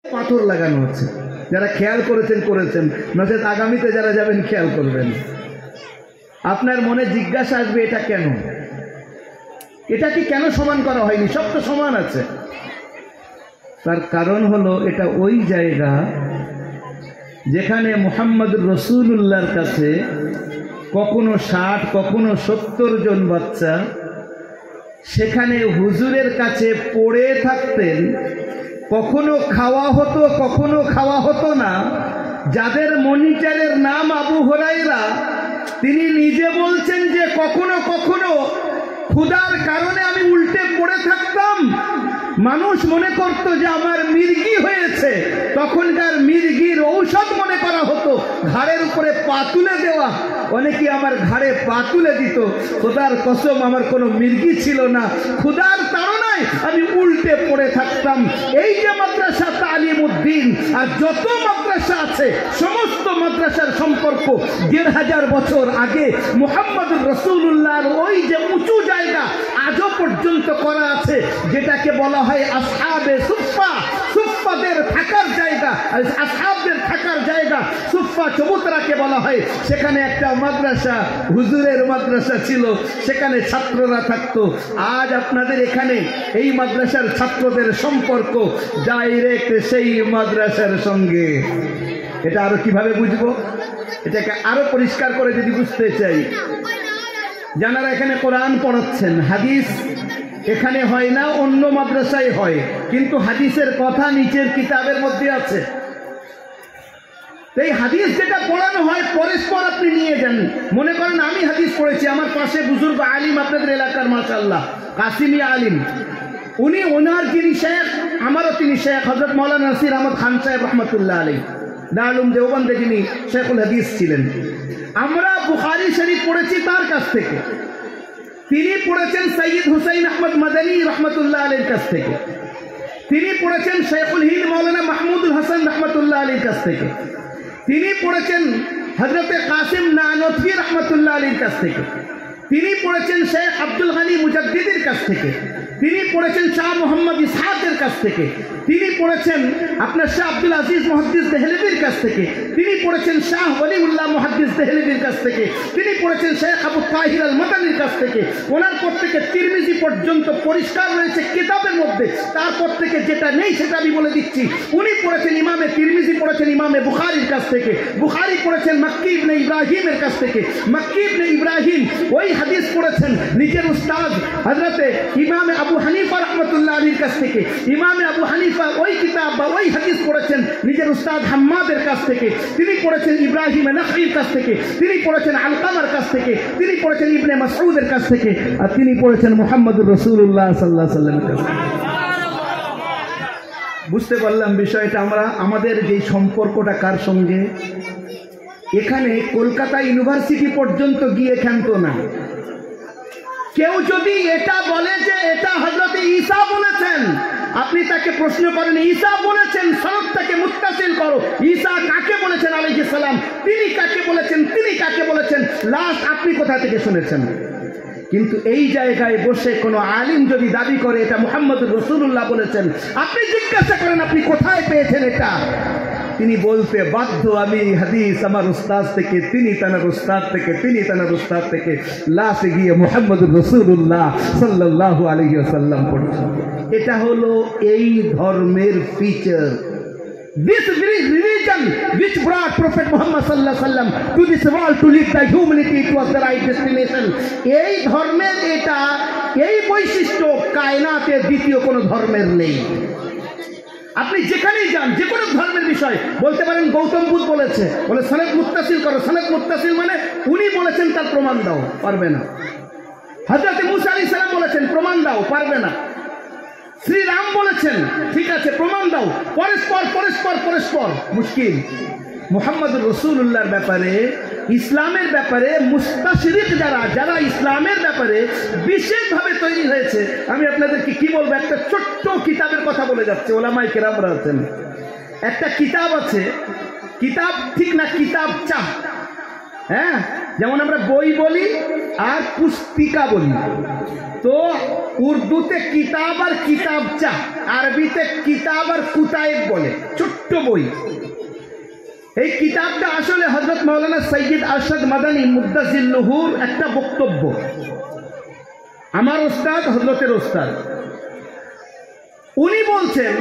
পাথর লাগানো আছে। যারা খেয়াল করেছেন করেছেন, নচেত আগামীতে যারা যাবেন খেয়াল করবেন। আপনার মনে জিজ্ঞাসা আসবে এটা কেন, এটা কি কেন সমান করা হয়নি? সব তো সমান আছে। তার কারণ হলো এটা ওই জায়গা যেখানে মুহাম্মদুর রাসূলুল্লাহর কাছে কখনো 60 কখনো 70 জন বাচ্চা সেখানে হুজুরের কাছে পড়ে থাকতেন। কখনো খাওয়া হতো, কখনো খাওয়া হতো না। যাদের মনিটরের নাম আবু হুরায়রা, তিনি নিজে বলছেন যে কখনো কখনো ক্ষুধার কারণে আমি উল্টে পড়ে থাকতাম। মানুষ মনে করত যে আমার মির্গি হয়েছে, তখনকার মির্গির ঔষধ মনে করা হতো ঘাড়ের উপরে পা তুলে দেওয়া। অনেকে আমার ঘাড়ে পা তুলে দিত। খোদার কসম আমার কোনো মির্গি ছিল না, ক্ষুধার তাড়নায় আমি উল্টে পড়ে থাকতাম। এই যে মাদ্রাসা তালিমউদ্দিন আর যত মাদ্রাসা আছে সমস্ত মাদ্রাসার সম্পর্ক ১৫০০ বছর আগে মুহাম্মদুর রাসূলুল্লাহর ওই যে উঁচু জায়গা আজও পর্যন্ত করা আছে, যেটাকে বলা হয় আসহাবে সুফফা, সুফফাদের থাকার জায়গা, আসহাবদের থাকার জায়গা সুফফা চবুতরাকে বলা হয়। সেখানে একটা মাদ্রাসা, হুজুরের মাদ্রাসা ছিল, সেখানে ছাত্ররা থাকতো। আজ আপনাদের এখানে এই মাদ্রাসার ছাত্রদের সম্পর্ক ডাইরেক্ট সেই মাদ্রাসার সঙ্গে। এটা আরো কিভাবে বুঝবো? এটাকে আরো পরিষ্কার করে যদি বুঝতে চাই, যারা এখানে কোরআন পড়াচ্ছেন, হাদিস এখানে হয় না, অন্য মাদ্রাসায় হয়, কিন্তু হাদিসের কথা নিচের কিতাবের মধ্যে আছে। এই হাদিস যেটা পড়ানো হয় পরস্পর আপনি নিয়ে যান। মনে করেন আমি হাদিস পড়েছি, আমার পাশে বুজুর্গ আলিম আপনাদের এলাকার মাশাআল্লাহ কাসিমি আলিম, উনি ওনার যিনি শেখ, আমারও তিনি শেখ হযরত মাওলানা নাসির আহমদ খান সাহেব রহমতুল্লাহ আলাইহি দারুল দেওবন্দে যিনি শেখুল হাদিস ছিলেন। আমরা বুখারী শরীফ পড়েছি তার কাছ থেকে, তিনি পড়েছেন সৈয়দ হুসাইন আহমদ মাদানী রহমতুল্লাহ আলাইহির কাছ থেকে, তিনি পড়েছেন শেখুল হিন্দ মাওলানা মাহমুদুল হাসান রহমতুল্লাহ আলাইহির কাছ থেকে, তিনি পড়েছেন হযরতে কাসিম নানতভী রহমতুল্লাহ আলাইহির কাছ থেকে, তিনি পড়েছেন শেখ আব্দুল গনি মুজাদ্দিদির কাছ থেকে, তিনি পড়েছেন শাহ মোহাম্মদ ইসহাকের কাছ থেকে, তিনি পড়েছেন আপনার শাহ আব্দুল আজিজ মুহাদ্দিস দেহলভির কাছ থেকে, তিনি পড়েছেন শাহ ওলিউল্লাহ মুহাদ্দিস দেহলভির কাছ থেকে, তিনি পড়েছেন শেখ আবু তাহির আল মাদানির কাছ থেকে। ওনার পর থেকে তিরমিজি পর্যন্ত পরিষ্কার রয়েছে কিতাবের মধ্যে। তারপর থেকে যেটা নেই সেটা আমি বলে দিচ্ছি। উনি পড়েছেন ইমামে তিরমিজি পড়েছেন ইমামে বুখারীর কাছ থেকে, বুখারী পড়েছেন মক্কি ইবনে ইব্রাহিমের কাছ থেকে, মক্কি ইবনে ইব্রাহিম ওই হাদিস পড়েছেন নিজের উস্তাদ হযরতে ইমামে আবু হানিফা রহমতুল্লাহ আলাইহির কাছ থেকে, ইমামে আবু হানিফা ওই কিতাব বা ওই হাদিস পড়েছেন নিজের উস্তাদ হাম্মাদের কাছ থেকে, তিনি পড়েছেন ইব্রাহিম নাখঈর কাছ থেকে, তিনি পড়েছেন আলকামার কাছ থেকে, তিনি পড়েছেন ইবনে মাসউদের কাছ থেকে, আর তিনি পড়েছেন মুহাম্মদুর রাসূলুল্লাহ সাল্লাল্লাহু আলাইহি ওয়াসাল্লামের কাছ থেকে। বুঝতে পারলাম বিষয়টা। আমরা আমাদের যে সম্পর্কটা কার সঙ্গে, এখানে কলকাতা ইউনিভার্সিটি পর্যন্ত গিয়ে ক্ষান্ত না। কেউ যদি এটা বলে যে এটা হযরত ঈসা বলেছেন, আপনি তাকে প্রশ্ন করেন ঈসা বলেছেন, সনদটাকে মুত্তাসিল করো, ঈসা কাকে বলেছেন আলাইহিস সালাম, তিনি কাকে বলেছেন, তিনি কাকে বলেছেন, লাস্ট আপনি কোথা থেকে শুনেছেন? কিন্তু এই জায়গায় বসে কোনো আলিম যদি দাবি করে এটা মুহাম্মদুর রাসূলুল্লাহ বলেছেন, আপনি জিজ্ঞাসা করেন আপনি কোথায় পেয়েছেন এটা, তিনি বলতে বাধ্য আমি হাদিস আমার উস্তাদ থেকে, তিনি তার উস্তাদ থেকে, তিনি তার উস্তাদ থেকে, লাস্টে গিয়ে মুহাম্মদুর রাসূলুল্লাহ সাল্লাল্লাহু আলাইহি ওয়াসাল্লাম পড়েছেন। এটা হলো এই ধর্মের feature. This religion which brought Prophet Muhammad sallallahu alaihi wasallam to this world to lead the humanity towards the right destination. এই ধর্মের এটা, এই বৈশিষ্ট্য কায়নাতে দ্বিতীয় কোনো ধর্মের নেই। আপনি যেখানেই যান যে কোনো ধর্মের বিষয় বলতে পারেন গৌতম বুদ্ধ বলেছে, বলে সনদ মুত্তাসিল করো, সনদ মুত্তাসিল মানে উনি বলেছেন তার প্রমাণ দাও, পারবে না। হযরত মুসা আলাইহিস সালাম বলেছেন প্রমাণ দাও, পারবে না। শ্রীরাম বলেছেন ঠিক আছে প্রমাণ দাও, পরস্পর পরস্পর পরস্পর মুশকিল। মুহাম্মদুর রাসূলুল্লাহর ব্যাপারে, ইসলামের ব্যাপারে মুস্তাশরিক যারা ইসলামের ব্যাপারে বিশেষভাবে তৈরি হয়েছে, আমি আপনাদেরকে কি বলবো, একটা ছোট্ট কিতাবের কথা বলে যাচ্ছে, ওলামায়ে কেরামরা আছেন, একটা কিতাব আছে, কিতাব ঠিক না কিতাব চাহ, হ্যাঁ যেমন আমরা বই বলি আর পুস্তিকা বলি, তো উর্দুতে কিতাব আর কিতাবচা, আরবিতে কিতাব আর কুতায়েব বলে, ছোট্ট বই। এই কিতাবটা আসলে হযরত মাওলানা সৈয়দ আরশাদ মাদানী মুদ্দাজিল্লুহুর একটা বক্তব্য। আমার ওস্তাদ হযরতের ওস্তাদ, উনি বলছেন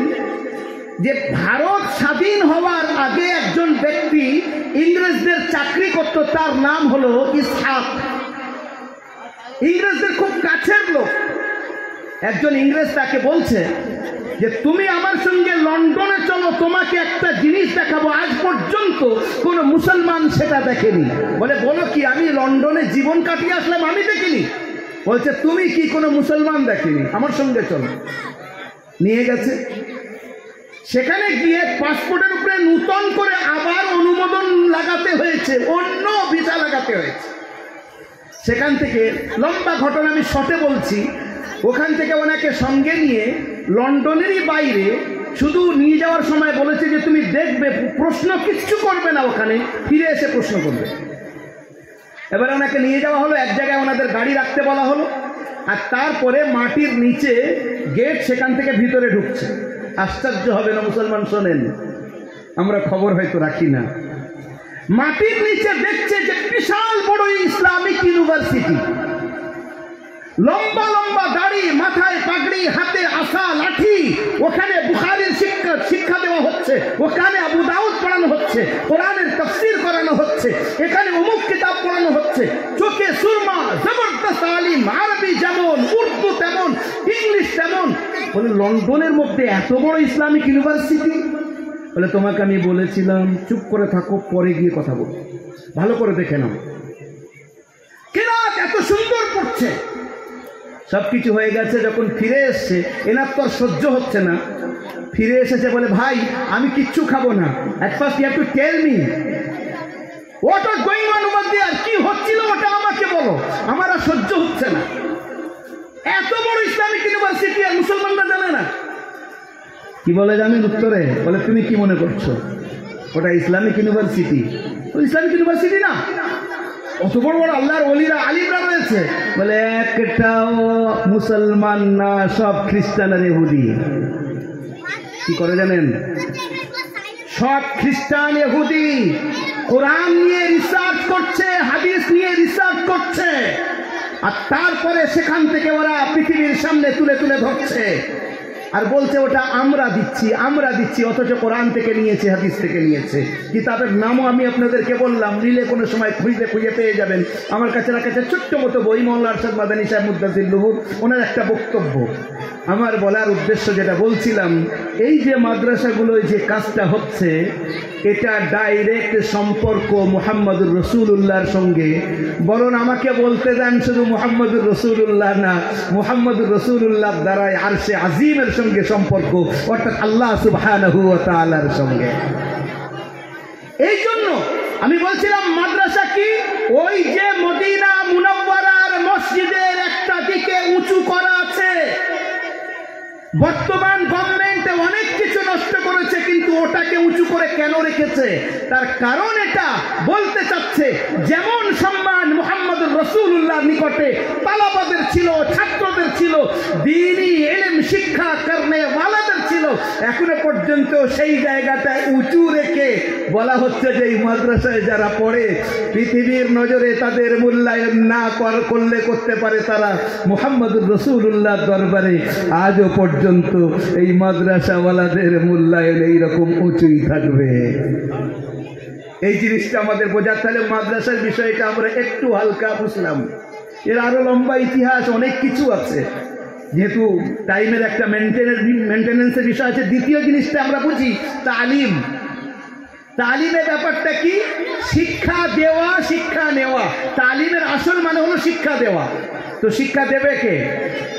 যে ভারত স্বাধীন হওয়ার আগে একজন ব্যক্তি ইংরেজদের চাকরি করত, তার নাম হলো ইসহাক। ইংরেজদের খুব কাছের লোক। একজন ইংরেজ তাকে বলছে যে তুমি আমার সঙ্গে লন্ডনে চলো, তোমাকে একটা জিনিস দেখাবো, আজ পর্যন্ত কোনো মুসলমান সেটা দেখেনি। বলে বলো কি? আমি লন্ডনে জীবন কাটিয়ে আসলাম, আমি দেখিনি। বলছে তুমি কি কোনো মুসলমান দেখেনি? আমার সঙ্গে চলো। নিয়ে গেছে। সেখানে গিয়ে পাসপোর্টের উপরে নূতন করে আবার অনুমোদন লাগাতে হয়েছে, অন্য ভিসা লাগাতে হয়েছে। সেখান থেকে লম্বা ঘটনা আমি শর্টে বলছি। ওখান থেকে ওনাকে সঙ্গে নিয়ে লন্ডনেরই বাইরে শুধু নিয়ে যাওয়ার সময় বলেছে যে তুমি দেখবে, প্রশ্ন কিচ্ছু করবে না, ওখানে ফিরে এসে প্রশ্ন করবে। এবারে ওনাকে নিয়ে যাওয়া হলো, এক জায়গায় ওনাদের গাড়ি রাখতে বলা হলো, আর তারপরে মাটির নিচে গেট, সেখান থেকে ভিতরে ঢুকছে। আশ্চর্য হবে না মুসলমান, শোনেন, আমরা খবর হয়তো রাখি না। মাটির নিচে দেখছে যে বিশাল বড় ইসলামিক ইউনিভার্সিটি, লম্বা লম্বা দাড়ি, মাথায় পাগড়ি, হাতে আসা লাঠি। ওখানে বুখারীর শিক্ষা দেওয়া হচ্ছে, ওখানে আবু দাউদ পড়ানো হচ্ছে, কোরআনের তাফসীর করানো হচ্ছে, এখানে অমুক কিতাব পড়ানো হচ্ছে। চোখে সুরমা, জবরদস্ত আলিম, আরবি যেমন, উর্দু তেমন, ইংলিশ তেমন। বলে লন্ডনের মধ্যে এত বড় ইসলামিক ইউনিভার্সিটি? বলে তোমাকে আমি বলেছিলাম চুপ করে থাকো, পরে গিয়ে কথা বলো, ভালো করে দেখে নাও। কিরাত এত সুন্দর পড়ছে, সবকিছু হয়ে গেছে। যখন ফিরে এসছে, এনার তো আর সহ্য হচ্ছে না। ফিরে এসেছে, বলে ভাই আমি কিচ্ছু খাবো না। at first you have to tell me what was going on over there, কি হচ্ছিল ওটা আমাকে বলো, আমার আর সহ্য হচ্ছে না। এত বড় ইসলামিক ইউনিভার্সিটি আর মুসলমানরা জানে না। কি বলে জানেন উত্তরে? বলে তুমি কি মনে করছো ওটা ইসলামিক ইউনিভার্সিটি? ও ইসলামিক ইউনিভার্সিটি না, অত বড় বড় আল্লাহর ওলিরা আলিমরা রয়েছে। বলে একটাও মুসলমান না, সব খ্রিস্টান আর ইহুদি। কি করে জানেন? সব খ্রিস্টান ইহুদি কোরআন নিয়ে রিসার্চ করছে, হাদিস নিয়ে রিসার্চ করছে, আর তারপরে সেখান থেকে ওরা পৃথিবীর সামনে তুলে তুলে ধরছে আর বলছে ওটা আমরা দিচ্ছি, আমরা দিচ্ছি, অথচ কোরআন থেকে নিয়েছে, হাদিস থেকে নিয়েছে। কিতাবের নামও আমি আপনাদেরকে বললাম, নিলে কোনো সময় খুঁজে পেয়ে যাবেন। আমার কাছে রাখা ছোট্ট মতো বই, মাওলানা আরশাদ মাদানী সাহেব মুদ্দাজিল্লুহুর, ওনার একটা বক্তব্য। আমার বলার উদ্দেশ্য যেটা বলছিলাম, এই যে মাদ্রাসাগুলোয় যে কাজটা হচ্ছে, এটা ডাইরেক্ট সম্পর্ক মুহাম্মদুর রাসূলুল্লাহর সঙ্গে। বরং আমাকে বলতে দেন শুধু মুহাম্মদুর রাসূলুল্লাহ না, মুহাম্মদুর রাসূলুল্লাহ দ্বারাই আরশে আজিমের সঙ্গে সম্পর্ক, অর্থাৎ আল্লাহ সুবহানাহু ওয়া তাআলার সঙ্গে। এই জন্য আমি বলছিলাম মাদ্রাসা কি, ওই যে মদিনা মুনাওয়ারার মসজিদের একটা দিকে উঁচু করা আছে। বর্তমান গভর্নমেন্ট অনেক কিছু নষ্ট করেছে, কিন্তু ওটাকে উঁচু করে কেন রেখেছে? তার কারণ এটা বলতে চাচ্ছে, যেমন সম্মান মুহাম্মদুর রাসূলুল্লাহর নিকটে তালাবাদের ছিল, ছাত্রদের ছিল, দ্বীনি ইলম শিক্ষা করনে ওয়ালাদের ছিল, এখনো পর্যন্ত সেই জায়গাটা উঁচু রেখে বলা হচ্ছে যে এই মাদ্রাসায় যারা পড়ে, পৃথিবীর নজরে তাদের মূল্যায়ন না করলে করতে পারে তারা, মুহাম্মদুর রাসূলুল্লাহর দরবারে আজও পর্যন্ত এই মাদ্রাসাওয়ালাদের মূল্যায়ন এইরকম উঁচুই থাকবে। এই জিনিসটা আমাদের বোঝার। তাহলে মাদ্রাসার বিষয়টা আমরা একটু হালকা বুঝলাম, এর আরো লম্বা ইতিহাস, অনেক কিছু আছে। যেহেতু টাইমের একটা মেনটেনেন্সের বিষয় আছে। দ্বিতীয় জিনিসটা আমরা বুঝি তালিম। তালিমের ব্যাপারটা কি? শিক্ষা দেওয়া, শিক্ষা নেওয়া। তালিমের আসল মানে হলো শিক্ষা দেওয়া। তো শিক্ষা দেবে কে?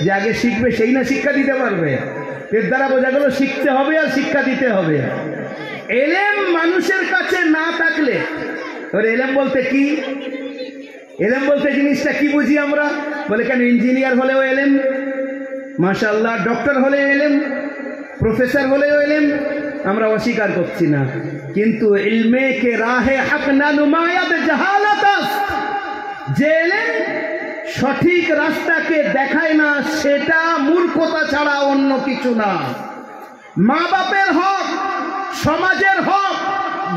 যে আগে শিখবে সেই না শিক্ষা দিতে পারবে। এর দ্বারা বোঝা গেল শিখতে হবে আর শিক্ষা দিতে হবে। এলেম মানুষের কাছে না থাকলে, এবার এলেম বলতে কি? এলেম বলতে জিনিসটা কি বুঝি আমরা? বলে কেন ইঞ্জিনিয়ার হলেও এলেম, মাশাআল্লাহ, ডক্টর হলেও এলেম, প্রফেসর হলেও এলেম, আমরা অস্বীকার করছি না। কিন্তু ইলমে কে রাহে হক না নুমায়াত জাহালাত, যে এলেম সঠিক রাস্তাকে দেখায় না, সেটা মূর্খতা ছাড়া অন্য কিছু না। মা বাপের হক, সমাজের হক,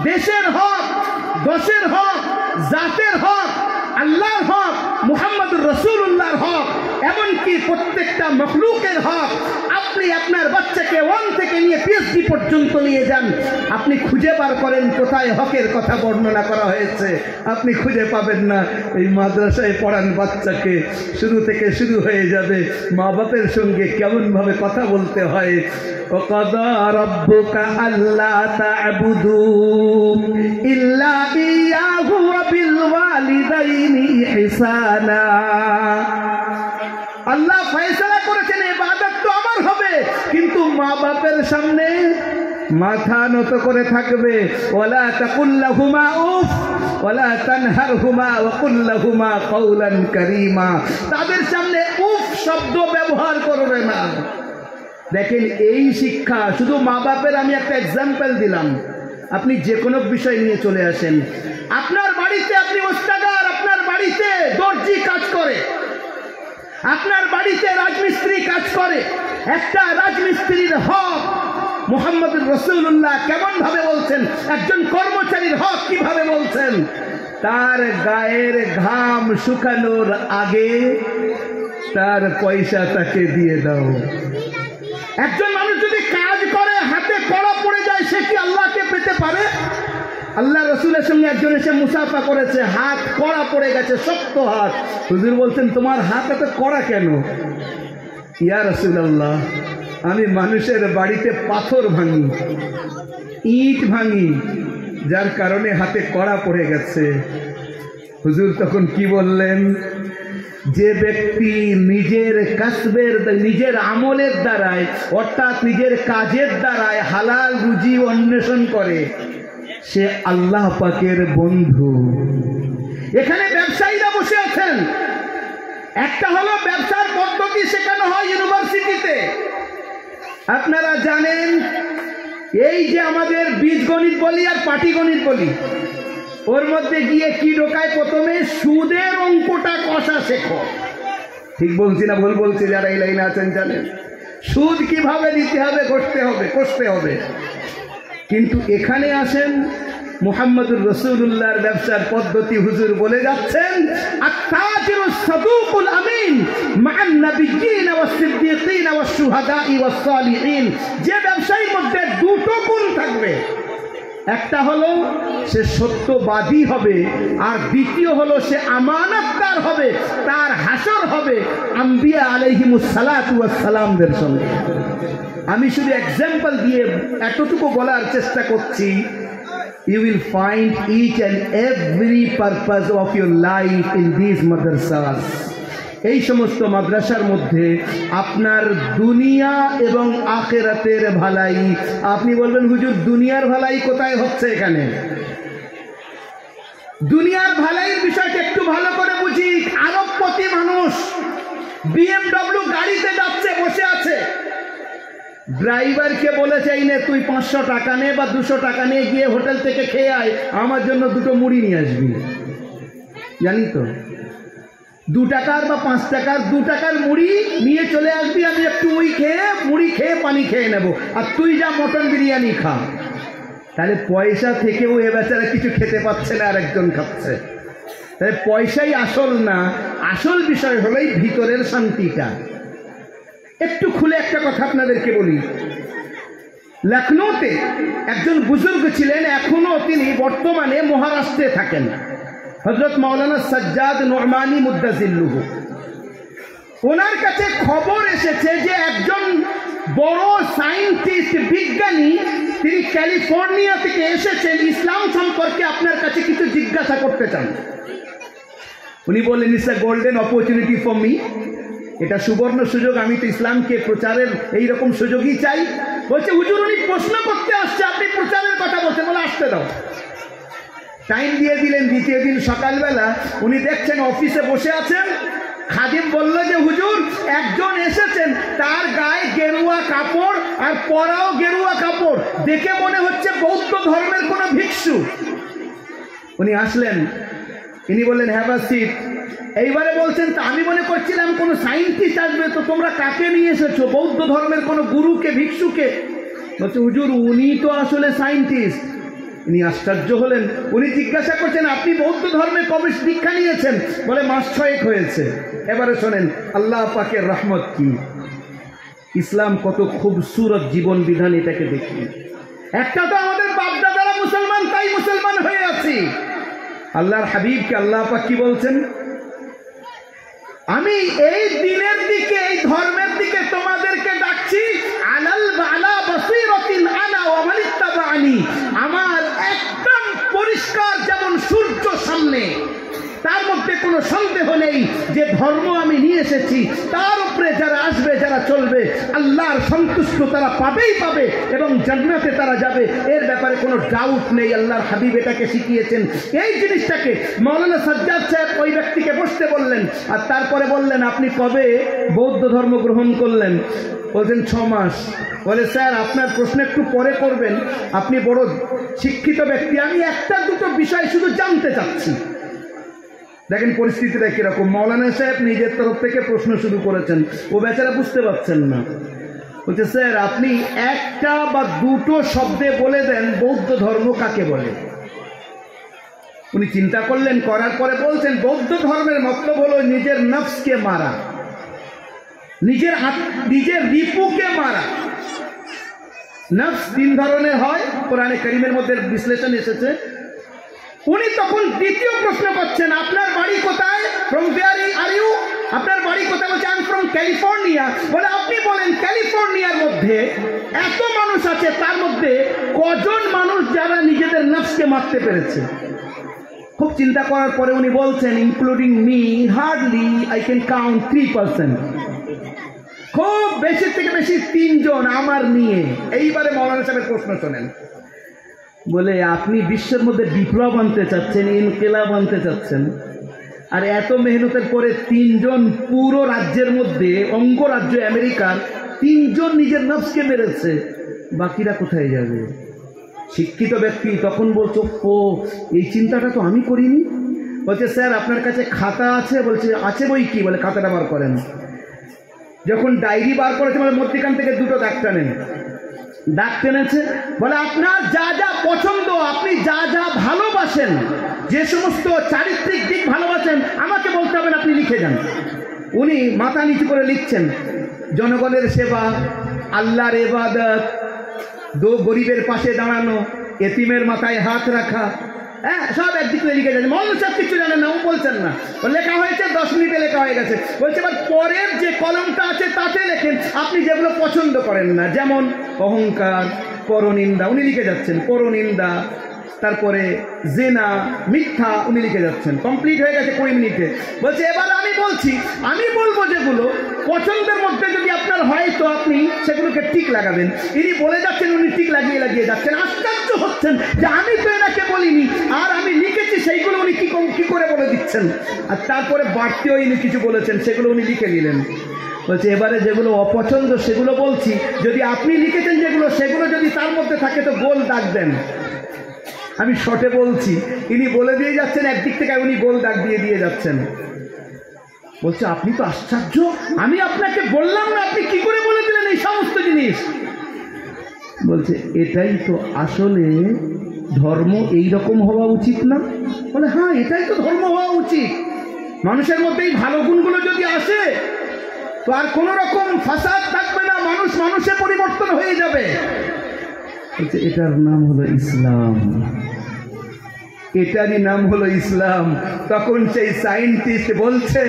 দেশের হক, দশের হক, জাতের হক, আল্লাহর হক, মুহাম্মদুর রাসূলুল্লাহর হক, এমনকি প্রত্যেকটা মখলুকের হক। আপনি আপনার বাচ্চাকে 1 থেকে নিয়ে PhD পর্যন্ত নিয়ে যান, আপনি খুঁজে বার করেন কোথায় হকের কথা বর্ণনা করা হয়েছে, আপনি খুঁজে পাবেন না। এই মাদ্রাসায় পড়ান বাচ্চাকে, শুরু থেকে শুরু হয়ে যাবে মা বাপের সঙ্গে কেমনভাবে কথা বলতে হয়। وَقَضَى رَبُّكَ أَلَّا تَعْبُدُوا إِلَّا إِيَّاهُ وَبِالْوَالِدَيْنِ إِحْسَانًا। আল্লাহ ফয়সালা করেছেন ইবাদত তো আমার হবে, কিন্তু মা বাপের সামনে মাথা নত করে থাকবে। ওয়ালা তাকুল লাহুমা উফ ওয়ালা তানহারহুমা ওয়া কুল লাহুমা কাওলান কারীমা। তাদের সামনে উফ শব্দ ব্যবহার করবে না। দেখেন, এই শিক্ষা শুধু মা বাপের। আমি একটা এক্সাম্পল দিলাম, আপনি যে কোনো বিষয় নিয়ে চলে আসেন। আপনার বাড়িতে আপনি ওস্তাগার, আপনার বাড়িতে দর্জি কাজ করে, আপনার বাড়িতে রাজমিস্ত্রি কাজ করে। একটা রাজমিস্ত্রির হক মুহাম্মদুর রাসূলুল্লাহ কেমন ভাবে বলছেন, একজন কর্মচারীর হক কিভাবে বলছেন? তার গায়ের ঘাম শুকানোর আগে তার পয়সা তাকে দিয়ে দাও। একজন মানুষ যদি কাজ করে হাতে কড়া পড়ে যায়, সে কি আল্লাহকে পেতে পারে? আল্লাহ রসুলের সঙ্গে একজন এসে মুসাফা করেছে, হাত কড়া পড়ে গেছে, শক্ত হাত। হুজুর বলছেন, তোমার হাত এত কড়া কেন? ইয়া রাসূলুল্লাহ, আমি মানুষের বাড়িতে পাথর ভাঙি, ইট ভাঙি, যার কারণে হাতে কড়া পড়ে গেছে। হুজুর তখন কি বললেন? যে ব্যক্তি নিজের কাসবের, নিজের আমলের দ্বারায়, অর্থাৎ নিজের কাজের দ্বারায় হালাল রুজি অন্বেষণ করে, সে আল্লাহ পাকের বন্ধু। এখানে ব্যবসায়ীরা বসে আছেন। একটা হলো ব্যবসার পদ্ধতি শেখানো হয় ইউনিভার্সিটিতে। আপনারা জানেন, এই যে আমাদের বীজগণিত বলি আর পাটিগণিত বলি, ওর মধ্যে গিয়ে কি ঢোকায়? প্রথমে সুদের অঙ্কটা কষা শেখো। ঠিক বলছি না ভুল বলছি? যারা এই লাইনে আছেন জানেন সুদ কিভাবে দিতে হবে, কষতে হবে। কিন্তু এখানে আসেন, মুহাম্মদুর রাসূলুল্লাহর ব্যবসার পদ্ধতি হুজুর বলে যাচ্ছেন, আত-তাজিরুস সাদুকুল আমিন মা'আন নাবিয়্যিন ওয়াস সিদ্দীকিন ওয়াস শুহাদাই ওয়াস সালিহিন। যে ব্যবসায়ীর মধ্যে দুটো গুণ থাকবে, একটা হলো সে সত্যবাদী হবে, আর দ্বিতীয় হলো সে আমানতদার হবে। তার হাসর হবে আম্বিয়া আলাইহিমুস সালাতু ওয়াস সালামদের সঙ্গে। আমি শুধু এক্সাম্পল দিয়ে এতটুকু বলার চেষ্টা করছি, you will find each and every purpose of your life in these madrasas. এই সমস্ত মাদ্রাসার মধ্যে আপনার দুনিয়া এবং আখিরাতের ভালাই। আপনি বলবেন, হুজুর দুনিয়ার ভালাই কোথায় হচ্ছে? এখানে দুনিয়ার ভালাইয়ের বিষয়টা একটু ভালো করে বুঝি। আরবপতি মানুষ BMW গাড়িতে যাচ্ছে, বসে আছে, ড্রাইভারকে বলেছে, এই নে তুই 500 টাকা নে বা 200 টাকা নিয়ে গিয়ে হোটেল থেকে খেয়ে আয়, আমার জন্য 2টো মুড়ি নিয়ে আসবি। জানি তো, 2 টাকার বা 5 টাকার 2 টাকার মুড়ি নিয়ে চলে আসবি, আমি একটু মুড়ি খেয়ে পানি খেয়ে নেব, আর তুই যা মটন বিরিয়ানি খা। তাহলে পয়সা থেকেও এ বেচারা কিছু খেতে পাচ্ছে না, আর একজন খাচ্ছে। তাহলে পয়সাই আসল না, আসল বিষয় হলো এই ভিতরের শান্তিটা। একটু খুলে একটা কথা আপনাদেরকে বলি। লখনৌতে একজন বুজুর্গ ছিলেন, এখনো তিনি বর্তমানে মহারাষ্ট্রে থাকেন, হযরত মাওলানা সাজ্জাদ নু'মানী মুদ্দাজিল্লুহু। ওনার কাছে খবর এসেছে যে একজন বড় সায়েন্টিস্ট, বিজ্ঞানী, তিনি ক্যালিফোর্নিয়া থেকে এসেছেন, ইসলাম সম্পর্কে আপনার কাছে কিছু জিজ্ঞাসা করতে চান। উনি বললেন, it's a golden opportunity for me. এটা সুবর্ণ সুযোগ, আমি তো ইসলামকে প্রচারের এইরকম সুযোগই চাই। বলছে, হুজুর উনি প্রশ্ন করতে আসছে, আপনি প্রচারের কথা বলছেন, বলে আসতে দাও। টাইম দিয়ে দিলেন। দ্বিতীয় দিন সকালবেলা উনি দেখছেন অফিসে বসে আছেন। খাদিম বলল যে, হুজুর একজন এসেছেন, তার গায়ে গেরুয়া কাপড় আর পরাও গেরুয়া কাপড়, দেখে মনে হচ্ছে বৌদ্ধ ধর্মের কোনো ভিক্ষু। উনি আসলেন, ইনি বললেন, হ্যাভ আ সিট। এইবারে বলছেন তা আমি মনে করছিলাম কোনো সায়েন্টিস্ট আসবে, তো তোমরা কাকে নিয়ে এসেছো? বৌদ্ধ ধর্মের কোনো গুরুকে, ভিক্ষুকে? বলছে হুজুর উনি তো আসলে সায়েন্টিস্ট। উনি আশ্চর্য হলেন, উনি জিজ্ঞাসা করছেন আপনি বৌদ্ধ ধর্মে কবে দীক্ষা নিয়েছেন? বলে মাস 6 হয়েছে। এবারে শোনেন আল্লাহ পাকের রহমত কি, ইসলাম কত খুবসুরত জীবন বিধান, এটাকে দেখি। একটা তো আমাদের বাপদাদারা মুসলমান, তাই মুসলমান হয়ে আছি। আল্লাহর হাবিবকে আল্লাহ পাক কি বলছেন? আমি এই দিনের দিকে, এই ধর্মের দিকে তোমাদেরকে ডাকছি। আলা বাসীরাতিন আনা ওয়া মান ইত্তাবা'আনি, আমার একদম পরিষ্কার যেমন সূর্য সামনে, তার মধ্যে কোনো সন্দেহ নেই যে ধর্ম আমি নিয়ে এসেছি, তার উপরে যারা আসবে, যারা চলবে, আল্লাহর সন্তুষ্ট তারা পাবেই পাবে এবং জান্নাতে তারা যাবে, এর ব্যাপারে কোনো ডাউট নেই। আল্লাহর হাবিব এটাকে শিখিয়েছেন। এই জিনিসটাকে মাওলানা সাজ্জাদ সাহেব ওই ব্যক্তিকে বসতে বললেন, আর তারপরে বললেন আপনি কবে বৌদ্ধ ধর্ম গ্রহণ করলেন? বলছেন 6 মাস। বলে স্যার আপনার প্রশ্ন একটু পরে করবেন, আপনি বড় শিক্ষিত ব্যক্তি, আমি একটা দুটো বিষয় শুধু জানতে চাচ্ছি। দেখেন পরিস্থিতিটা কিরকম। মাওলানা সাহেব নিজের তরফ থেকে প্রশ্ন শুরু করেছেন, ও বেচারা বুঝতে পারছেন না। বলছে স্যার আপনি একটা বা দুটো শব্দে বলে দেন বৌদ্ধ ধর্ম কাকে বলে। উনি চিন্তা করলেন, করার পরে বলছেন বৌদ্ধ ধর্মের মতলব হলো নিজের নফসকে মারা, নিজের রিপুকে মারা। নফস 3 ধরনের হয়, কোরআনে কারীমের মধ্যে বিশ্লেষণ এসেছে। উনি তখন দ্বিতীয় প্রশ্ন করছেন আপনার বাড়ি কোথায়? From where are you? আপনার বাড়ি কোথায়? বলছে আই এম ফ্রম ক্যালিফোর্নিয়া। বলে আপনি বলেন ক্যালিফোর্নিয়ার মধ্যে এত মানুষ আছে, তার মধ্যে কজন মানুষ যারা নিজেদের নফসকে মারতে পেরেছে? খুব চিন্তা করার পরে উনি বলছেন including me hardly I can count 3%। খুব বেশি থেকে বেশি 3 জন আমার নিয়ে। এইবারে মাওলানা সাহেবের প্রশ্ন শোনেন। বলে আপনি বিশ্বের মধ্যে বিপ্লব আনতে চাচ্ছেন, ইনকিলাব আনতে চাচ্ছেন, আর এত মেহনতের পরে 3 জন পুরো রাজ্যের মধ্যে, অঙ্গরাজ্য আমেরিকার 3 জন নিজের নফসকে মেরেছে, বাকিরা কোথায় যাবে? শিক্ষিত ব্যক্তি তখন বলছো ও এই চিন্তাটা তো আমি করিনি। বলছে স্যার আপনার কাছে খাতা আছে? বলছে আছে। বই কি? বলে খাতাটা বার করেন। যখন ডায়েরি বার করেছে বলে মধ্যখান থেকে 2টো দাগ টানেন। দাগ টেনেছে। বলে আপনার যা যা পছন্দ, আপনি যা যা ভালোবাসেন, যে সমস্ত চারিত্রিক দিক ভালোবাসেন, আমাকে বলতে হবে না, আপনি লিখে যান। উনি মাথা নিচু করে লিখছেন জনগণের সেবা, আল্লাহর ইবাদত, গরিবের পাশে দাঁড়ানো, এতিমের মাথায় হাত রাখা, হ্যাঁ সব একদিক করে লিখে যাচ্ছে। মৌলানা সাহেব কিছু জানেন না, ও বলছেন না। লেখা হয়েছে 10 মিনিটে লেখা হয়ে গেছে। বলছে এবার পরের যে কলমটা আছে তাতে লেখেন আপনি যেগুলো পছন্দ করেন না, যেমন অহংকার, পরনিন্দা, উনি লিখে যাচ্ছেন পরনিন্দা, তারপরে জেনা, মিথ্যা, উনি লিখে যাচ্ছেন। কমপ্লিট হয়ে গেছে 20 মিনিটে। বলছে এবার আমি বলছি, আমি বলবো যেগুলো পছন্দের মধ্যে যদি আপনার হয় তো আপনি সেগুলোকে টিক লাগাবেন। ইনি বলে যাচ্ছেন, উনি টিক লাগিয়ে লাগিয়ে যাচ্ছেন। আশ্চর্য হচ্ছেন যে আমি তো এনাকে বলিনি, আর আমি লিখেছি সেইগুলো উনি কি করে বলে দিচ্ছেন। আর তারপরে বাড়তিও ইনি কিছু বলেছেন, সেগুলো উনি লিখে নিলেন। বলছে এবারে যেগুলো অপছন্দ সেগুলো বলছি, যদি আপনি লিখেছেন যেগুলো, সেগুলো যদি তার মধ্যে থাকে তো গোল দাগ দেন। আমি শর্টে বলছি, ইনি বলে দিয়ে যাচ্ছেন একদিক থেকে, উনি গোল দাগ দিয়ে দিয়ে যাচ্ছেন। বলছে আপনি তো আশ্চর্য, আমি আপনাকে বললাম না, আপনি কি করে বলে দিলেন এই সমস্ত জিনিস? বলছে এটাই তো আসলে ধর্ম, এই রকম হওয়া উচিত না? বলে হ্যাঁ এটাই তো ধর্ম হওয়া উচিত। মানুষের মধ্যে এই ভালো গুণগুলো যদি আসে তো আর কোন রকম ফাসাদ থাকবে না, মানুষ মানুষে পরিবর্তন হয়ে যাবে। বলছে এটার নাম হলো ইসলাম, এটারই নাম হলো ইসলাম। তখন সেই সায়েন্টিস্ট বলছে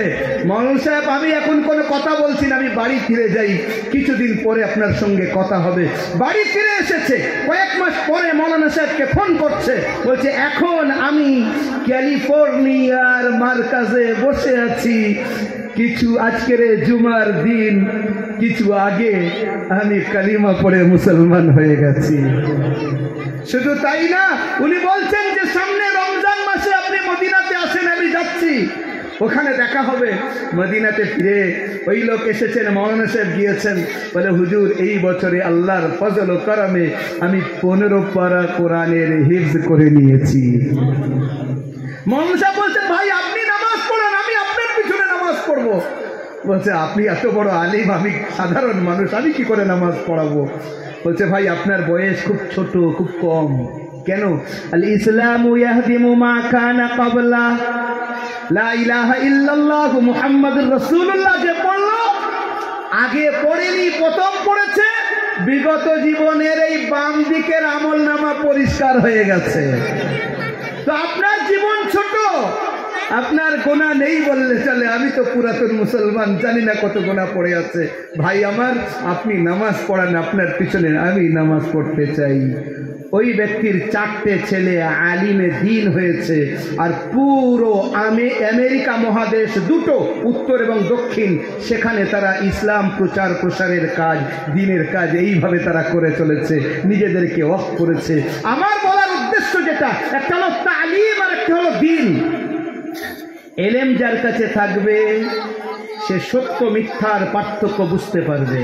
মাওলানা সাহেব আমি এখন কোনো কথা বলছি না, আমি বাড়ি ফিরে যাই, কিছুদিন পরে আপনার সঙ্গে কথা হবে। বাড়ি ফিরে এসেছে, কয়েক মাস পরে মাওলানা সাহেবকে ফোন করছে, বলছে এখন আমি ক্যালিফোর্নিয়ার মার্কাজে বসে আছি, কিছু আজকের জুমার দিন কিছু আগে আমি কালিমা পড়ে মুসলমান হয়ে গেছি। শুধু তাই না, উনি বলছেন যে সামনে রমজান মাসে আপনি মদিনাতে আসেন, আমি যাচ্ছি, ওখানে দেখা হবে। মদিনাতে ফিরে ওই লোক এসেছেন, মাওলানা সাহেব গিয়েছেন, বলে হুজুর এই বছরে আল্লাহর ফজল ও করমে আমি 15 পারা কোরআনের হিফজ করে নিয়েছি। মনসা বলছে ভাই আপনি নামাজ পড়েন, আমি আপনার পিছনে নামাজ পড়বো। বলছে আপনি এত বড় আলিম, আমি সাধারণ মানুষ, আমি কি করে নামাজ পড়াবো? বলছে ভাই আপনার বয়স খুব ছোট, খুব কম। কেন? আল ইসলামু ইয়াহদিমু মা কানা ক্বাবলা, লা ইলাহা ইল্লাল্লাহ মুহাম্মাদুর রাসূলুল্লাহ যে পড়লো, আগে পড়েনি, প্রথম পড়েছে, বিগত জীবনের এই বাম দিকের আমলনামা পরিষ্কার হয়ে গেছে। তো আপনার জীবন ছোট, আপনার গোনা নেই বললে চলে, আমি তো পুরাতন মুসলমান, জানি না কত গোনা পড়ে আছে। ভাই আমার, আপনি নামাজ পড়ান আপনার পিছনে, আমি নামাজ পড়তে চাই। ওই ব্যক্তির 4টে ছেলে আলিমে দ্বীন হয়েছে, আর পুরো আমেরিকা মহাদেশ 2টো, উত্তর এবং দক্ষিণ, সেখানে তারা ইসলাম প্রচার প্রসারের কাজ, দ্বীনের কাজ এইভাবে তারা করে চলেছে, নিজেদেরকে ওয়াক্ফ করেছে। আমার বলার উদ্দেশ্য যেটা, একটা হলো তালিম আর একটা হলো দ্বীন। এলেম যার কাছে থাকবে সে সত্য মিথ্যার পার্থক্য বুঝতে পারবে।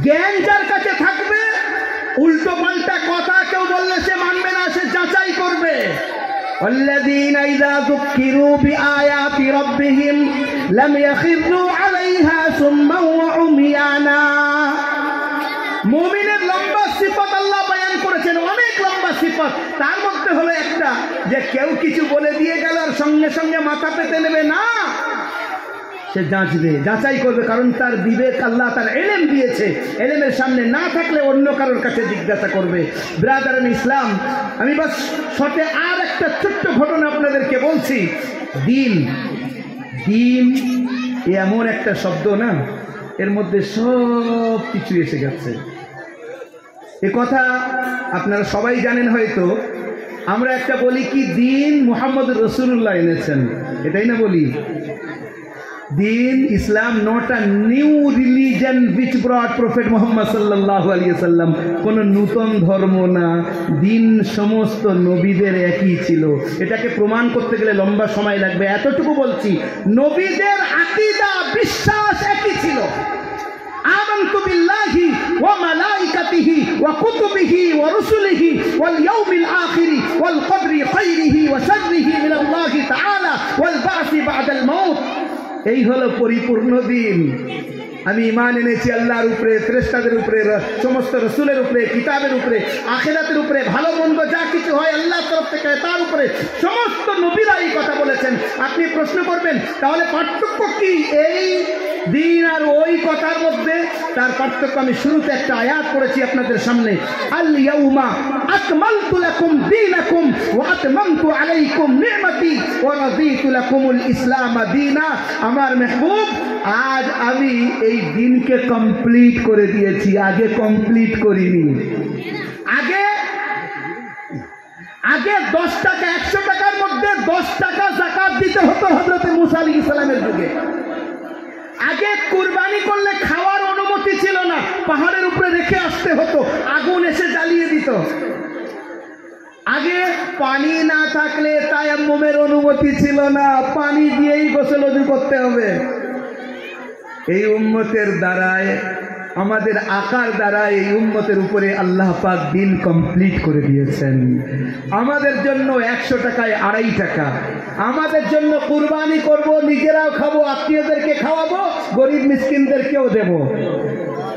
জ্ঞান যার কাছে থাকবে, উল্টো পাল্টা কথা কেউ বললে সে মানবে না, সে যাচাই করবে। والذين إذا ذكروا بآيات ربهم لم يخروا عليها صما وعميانا। মুমিনের লম্বা সিফাত আল্লাহ বয়ান করেছেন, অনেক লম্বা সিফাত। তার মধ্যে হলো একটা, যে কেউ কিছু বলে দিয়ে গেল আর সঙ্গে সঙ্গে মাথা পেতে নেবে না, সে যাচবে, যাচাই করবে, কারণ তার বিবেক আল্লাহ তার এলেম দিয়েছে, এলেমের সামনে না থাকলে অন্য কারোর কাছে জিজ্ঞাসা করবে। ব্রাদারান ইসলাম, আমি বাস শর্টে আর একটা ছোট্ট ঘটনা আপনাদেরকে বলছি। দ্বীন, দ্বীন এমন একটা শব্দ না, এর মধ্যে সব কিছু এসে গেছে। এ কথা আপনারা সবাই জানেন হয়তো। আমরা একটা বলি কি, দ্বীন মুহাম্মদুর রাসূলুল্লাহ এনেছেন, এটাই না বলি? Deen, Islam, not a new religion which brought Prophet Muhammad sallallahu alaihi wasallam, কোন নতুন ধর্ম না। দিন সমস্ত নবীদের একই ছিল। এটাকে প্রমাণ করতে গেলে লম্বা সময় লাগবে, এতটুকু বলছি, নবীদের আকীদা, বিশ্বাস একই ছিল। আমানতু বিল্লাহি ওয়া মালাইকাতিহি ওয়া কুতুবিহি ওয়া রুসুলিহি ওয়াল ইয়াউমিল আখিরি ওয়াল কদরি খাইরিহি ওয়া শাররিহি মিনাল্লাহি তাআলা ওয়াল বা'সি বা'দাল মাউত। এই হলো পরিপূর্ণ দিন। আমি ঈমান এনেছি আল্লাহর উপরে, ফেরেশতাদের উপরে, সমস্ত রাসূলের উপরে, কিতাবের উপরে, আখিরাতের উপরে, ভালো মন্দ যা কিছু হয় আল্লাহর তরফ থেকে তার উপরে। সমস্ত নবীরা এই কথা বলেছেন। আপনি প্রশ্ন করবেন তাহলে পার্থক্য কি এই দিন আর ওই কথার মধ্যে? তার পার্থক্য আমি শুরুতে একটা আয়াত পড়েছি আপনাদের সামনে, আল ইয়াউমা আকমালতু লাকুম দীনাকুম ওয়া আতমামতু আলাইকুম নি'মাতি ওয়া রাদিতু লাকুমুল ইসলাম দীনা। আমার মেহবুব, আজ আমি এই দিনকে কমপ্লিট করে দিয়েছি, আগে কমপ্লিট করিনি। আগে 10 টাকা, 100 টাকার মধ্যে 10 টাকা যাকাত দিতে হতো হযরত মুসা আলাইহিস সালামের যুগে। আগে কুরবানি করলে খাওয়ার অনুমতি ছিল না, পাহাড়ের উপরে রেখে আসতে হতো, আগুন এসে জ্বালিয়ে দিত। আগে পানি না থাকলে তায়াম্মুমের অনুমতি ছিল না, পানি দিয়েই গোসল ওযু করতে হবে। এই উম্মতের দ্বারায়, আমাদের আকার দ্বারা এই উম্মতের উপরে আল্লাহ পাক দিন কমপ্লিট করে দিয়েছেন। আমাদের জন্য 100 টাকায় 2.5 টাকা, আমাদের জন্য কুরবানি করব, নিজেরাও খাবো, আত্মীয়দেরকে খাওয়াবো, গরিব মিসকিনদেরকেও দেব।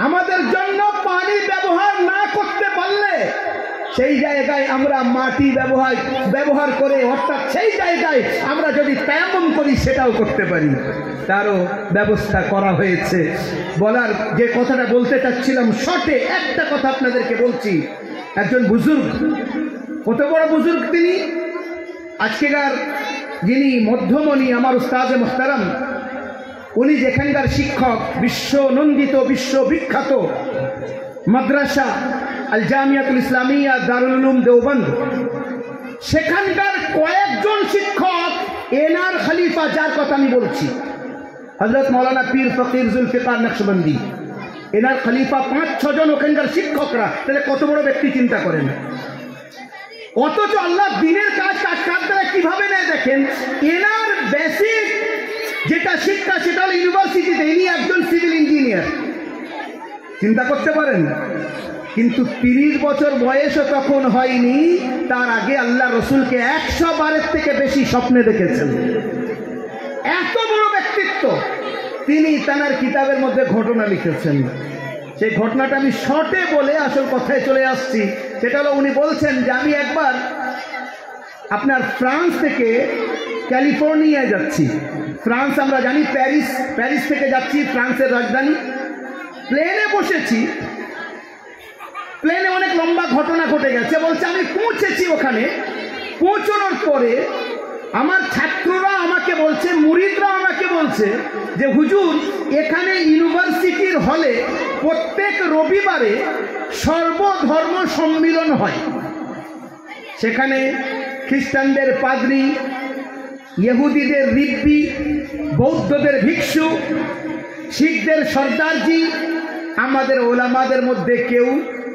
আমাদের জন্য পানি ব্যবহার না করতে পারলে সেই জায়গায় আমরা মাটি ব্যবহার করে, অর্থাৎ সেই জায়গায় আমরা যদি তায়াম্মুম করি সেটাও করতে পারি, তারও ব্যবস্থা করা হয়েছে। বলার যে কথাটা বলতে চাচ্ছিলাম, শর্টে একটা কথা আপনাদেরকে বলছি। একজন বুজুর্গ, কত বড় বুজুর্গ তিনি! আজকেকার যিনি মধ্যমণি, আমার উস্তাদে মুহতারাম, উনি যেখানকার শিক্ষক, বিশ্বনন্দিত, বিশ্ববিখ্যাত মাদ্রাসা আল জামিয়াতুল ইসলামিয়া দারুল উলুম দেওবন্দ, সেখানকার কয়েকজন শিক্ষক, এনার খলিফা, যার কথা আমি বলছি, হযরত মাওলানা পীর ফকির জুলফিকার নকশবন্দি, এনার খলিফা 5-6 জন ওখানকার শিক্ষকরা। তাহলে কত বড় ব্যক্তি চিন্তা করেন। অথচ আল্লাহ দিনের কাজ কার দ্বারা কিভাবে নেয় দেখেন। এনার বেসিক যেটা শিক্ষা সেটা হলো ইউনিভার্সিটিতে, ইনি একজন সিভিল ইঞ্জিনিয়ার। চিন্তা করতে পারেন, কিন্তু 30 বছর বয়সও তখন হয়নি, তার আগে আল্লাহ রসুলকে 100 বারের থেকে বেশি স্বপ্নে দেখেছেন। এত বড় ব্যক্তিত্ব। তিনি তার কিতাবের মধ্যে ঘটনা লিখেছেন। সেই ঘটনাটা আমি শর্টে বলে আসল কথায় চলে আসছি। সেটা হলো, উনি বলছেন যে আমি একবার আপনার ফ্রান্স থেকে ক্যালিফোর্নিয়ায় যাচ্ছি। ফ্রান্স আমরা জানি প্যারিস থেকে যাচ্ছি, ফ্রান্সের রাজধানী। প্লেনে বসেছি, প্লেনে অনেক লম্বা ঘটনা ঘটে গেছে। বলছে আমি পৌঁছেছি, ওখানে পৌঁছানোর পরে আমার ছাত্ররা আমাকে বলছে, মুরিদরা আমাকে বলছে যে হুজুর, এখানে ইউনিভার্সিটির হলে প্রত্যেক রবিবারে সর্বধর্ম সম্মিলন হয়। সেখানে খ্রিস্টানদের পাদ্রী, ইহুদিদের রিব্বি, বৌদ্ধদের ভিক্ষু, শিখদের সর্দারজি, আমাদের ওলামাদের মধ্যে কেউ।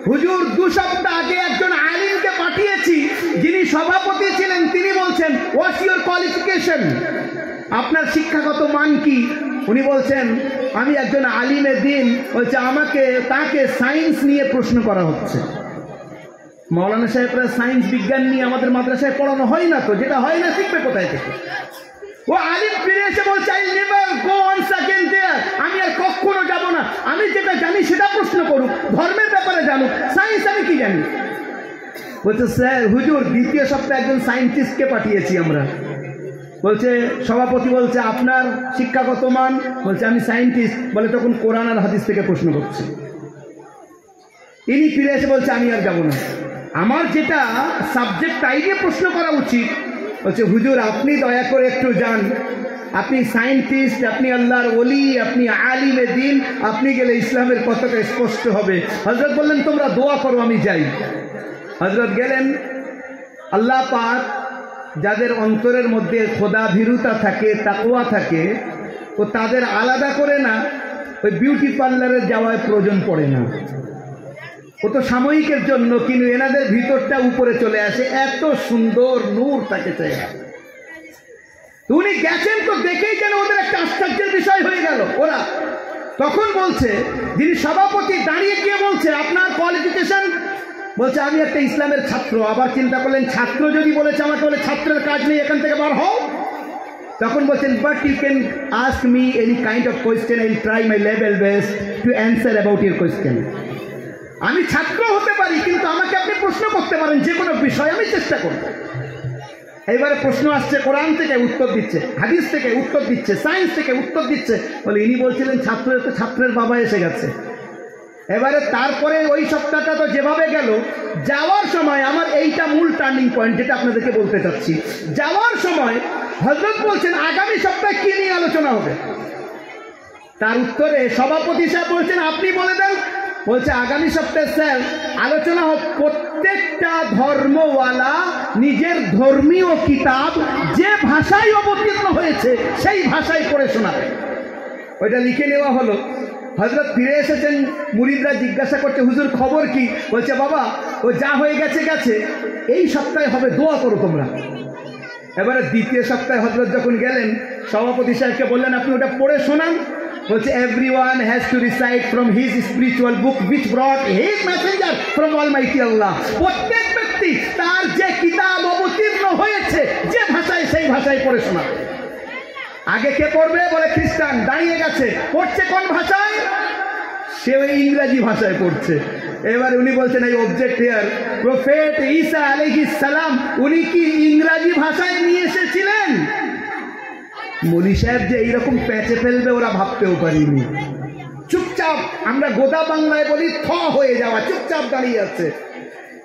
হুজুর 2 সপ্তাহ আগে একজন আলিমকে পাঠিয়েছি, যিনি সভাপতি ছিলেন। তিনি বলছেন, হোয়াটস ইউর কোয়ালিফিকেশন, আপনার শিক্ষাগত মান কি? উনি বলছেন, আমি একজন আলিমে দিন। বলছে তাকে সায়েন্স নিয়ে প্রশ্ন করা হচ্ছে। মৌলানা সাহেবরা সায়েন্স বিজ্ঞান নিয়ে আমাদের মাদ্রাসায় পড়ানো হয় না, তো যেটা হয় না শিখবে কোথায় থেকে? ও আলিম ফিরে এসে বলছে, I never go once again there, আমি আর কখনো যাব না। আমি যেটা জানি সেটা প্রশ্ন করুক, ধর্মের ব্যাপারে জানুক, সায়েন্স আমি কি জানি? বলছে, স্যার হুজুর 2য় সপ্তাহে একজন সায়েন্টিস্টকে পাঠিয়েছি আমরা। বলছে সভাপতি বলছে, আপনার শিক্ষাগত মান? বলছে আমি সায়েন্টিস্ট। বলে তখন কোরআন আর হাদিস থেকে প্রশ্ন করছে। ইনি ফিরে এসে বলছে, আমি আর যাব না, আমার যেটা সাবজেক্ট তাই দিয়ে প্রশ্ন করা উচিত। বলছে হুজুর আপনি দয়া করে একটু যান, আপনি সায়েন্টিস্ট, আপনি আল্লাহর ওলি, আপনি আলিমে দিন, আপনি গেলে ইসলামের কতটা স্পষ্ট হবে। হযরত বললেন, তোমরা দোয়া করো, আমি যাই। হযরত গেলেন। আল্লাহ পাক যাদের অন্তরের মধ্যে খোদা ভীরুতা থাকে, তাকওয়া থাকে, ও তাদের আলাদা করে না ওই বিউটি পার্লারে যাওয়ার প্রয়োজন পড়ে না। ও তো সাময়িকের জন্য, কিন্তু এনাদের ভিতরটা উপরে চলে আসে, এত সুন্দর নূর তাকে চাই। উনি গেছেন তো দেখেই যেন ওদের একটা আশ্চর্যের বিষয় হয়ে গেল। ওরা তখন বলছে, যিনি সভাপতি দাঁড়িয়ে গিয়ে বলছে, আপনার কোয়ালিফিকেশন? বলছে আমি একটা ইসলামের ছাত্র। আবার চিন্তা করলেন, ছাত্র যদি বলেছে আমাকে, বলে ছাত্রের কাজ নেই, এখান থেকে বার হও। তখন বলছেন, but you can ask me any kind of question, I will try my level best to answer about your question. আমি ছাত্র হতে পারি, কিন্তু আমাকে আপনি প্রশ্ন করতে পারেন যে কোনো বিষয়, আমি চেষ্টা করব। এইবারে প্রশ্ন আসছে, কোরআন থেকে উত্তর দিচ্ছে, হাদিস থেকে উত্তর দিচ্ছে, সায়েন্স থেকে উত্তর দিচ্ছে। বলে ইনি বলছিলেন ছাত্রের বাবা এসে গেছে। এবারে তারপরে ওই সপ্তাহটা তো যেভাবে গেল, যাওয়ার সময় আমার এইটা মূল টার্নিং পয়েন্ট, যেটা আপনাদেরকে বলতে চাচ্ছি। যাওয়ার সময় হযরত বলছেন, আগামী সপ্তাহে কি নিয়ে আলোচনা হবে? তার উত্তরে সভাপতি সাহেব বলছেন, আপনি বলে দেন। বলছে আগামী সপ্তাহে স্যার আলোচনা হোক, প্রত্যেকটা ধর্মওয়ালা নিজের ধর্মীয় কিতাব যে ভাষায় অবতীর্ণ হয়েছে সেই ভাষায় পড়ে শোনাবে। ওইটা লিখে নেওয়া হলো। হযরত ফিরে এসেছেন, মুরিদরা জিজ্ঞাসা করছে, হুজুর খবর কি? বলছে বাবা ও যা হয়ে গেছে গেছে, এই সপ্তাহে হবে, দোয়া করো তোমরা। এবারে 2য় সপ্তাহে হযরত যখন গেলেন, সভাপতি সাহেবকে বললেন, আপনি ওটা পড়ে শোনান। বলছে everyone has to recite from his spiritual book which brought his messenger from Almighty Allah. প্রত্যেক ব্যক্তি তার যে কিতাব অবতীর্ণ হয়েছে যে ভাষায়, সেই ভাষায় পড়ে শোনাবে। আগে কে পড়বে? বলে খ্রিস্টান। দাঁড়িয়ে গেছে, পড়ছে কোন ভাষায়? সে ওই ইংরেজি ভাষায় পড়ছে। এবার উনি বলছেন, এই অবজেক্ট হিয়ার, প্রফেট ঈসা আলাইহিস সালাম উনি কি ইংরেজি ভাষায় নিয়ে এসেছিলেন? মনি সাহেব যে এইরকম প্যাচে ফেলবে ওরা ভাবতেও পারিনি। চুপচাপ, আমরা গোদা বাংলায় বলি থ হয়ে যাওয়া, চুপচাপ দাঁড়িয়ে আছে।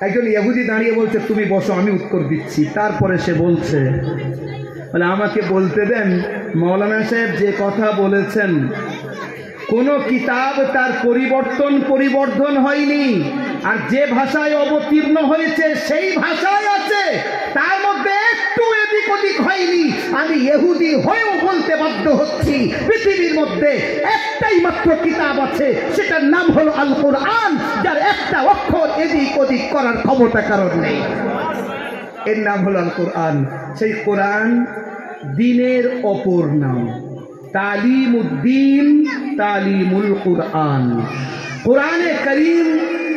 একজন ইহুদি দাঁড়িয়ে বলছে, তুমি বসো, আমি উত্তর দিচ্ছি। তারপরে সে বলছে, বলে আমাকে বলতে দেন, মৌলানা সাহেব যে কথা বলেছেন, কোন কিতাব তার পরিবর্ধন হয়নি, আর যে ভাষায় অবতীর্ণ হয়েছে সেই ভাষায় আছে, তার মধ্যে একটু এদিক ওদিক হয়নি। আমি ইহুদি হয়েও বলতে বাধ্য হচ্ছি, পৃথিবীর মধ্যে একটাই মাত্র কিতাব আছে, সেটার নাম হলো আল কোরআন, যার একটা অক্ষর এদিক ওদিক করার ক্ষমতা কারণ নেই। এর নাম হলো আল কোরআন। সেই কোরআন দ্বীনের অপর নাম, তালিমুদ্দিন, তালিমুল কোরআন। কোরআনে করিম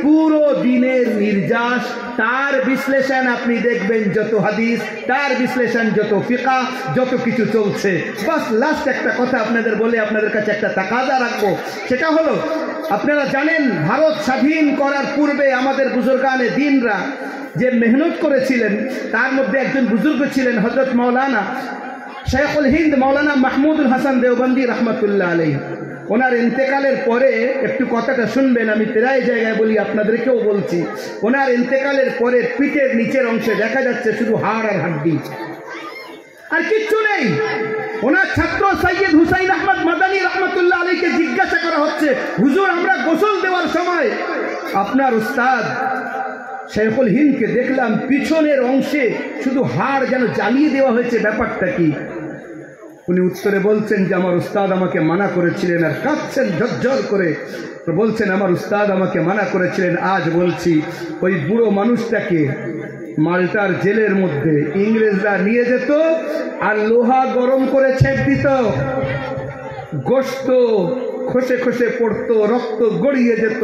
পুরো দিনের নির্যাস, তার বিশ্লেষণ আপনি দেখবেন, যত হাদিস, তার বিশ্লেষণ যত ফিকা, যত কিছু চলছে। বাস লাস্ট একটা কথা আপনাদের বলে আপনাদের কাছে একটা তাকাদা রাখবো, সেটা হলো আপনারা জানেন ভারত স্বাধীন করার পূর্বে আমাদের বুজুর্গানে দিনরা যে মেহনত করেছিলেন, তার মধ্যে একজন বুজুর্গ ছিলেন হযরত মাওলানা শেখুল হিন্দ মাওলানা মাহমুদুল হাসান দেওবন্দি রহমতুল্লাহ আলাইহি। ওনার ইন্তেকালের পরে একটু কথাটা শুনবেন, আমি প্রায় জায়গায় বলি, আপনাদেরকেও বলছি। ওনার ইন্তেকালের পরে পিঠের নিচের অংশে দেখা যাচ্ছে শুধু হাড় আর হাড্ডি, আর কিচ্ছু নেই। ওনার ছাত্র সৈয়দ হুসাইন আহমদ মাদানী রহমতুল্লাহ আলাইহিকে জিজ্ঞাসা করা হচ্ছে, হুজুর আমরা গোসল দেওয়ার সময় আপনার উস্তাদ শেখুল হিন্দকে দেখলাম পিছনের অংশে শুধু হাড় যেন জ্বালিয়ে দেওয়া হয়েছে, ব্যাপারটা কি? উনি উত্তরে বলছেন যে আমার উস্তাদ আমাকে মানা করেছিলেন, আর কাঁদছেন ঝরঝর করে বলছেন আমার উস্তাদ আমাকে মানা করেছিলেন। আজ বলছি ওই বুড়ো মানুষটাকে মাল্টার জেলের মধ্যে ইংরেজরা নিয়ে যেত আর লোহা গরম করে ছেঁক দিত, গোশত খসে খসে পড়তো, রক্ত গড়িয়ে যেত।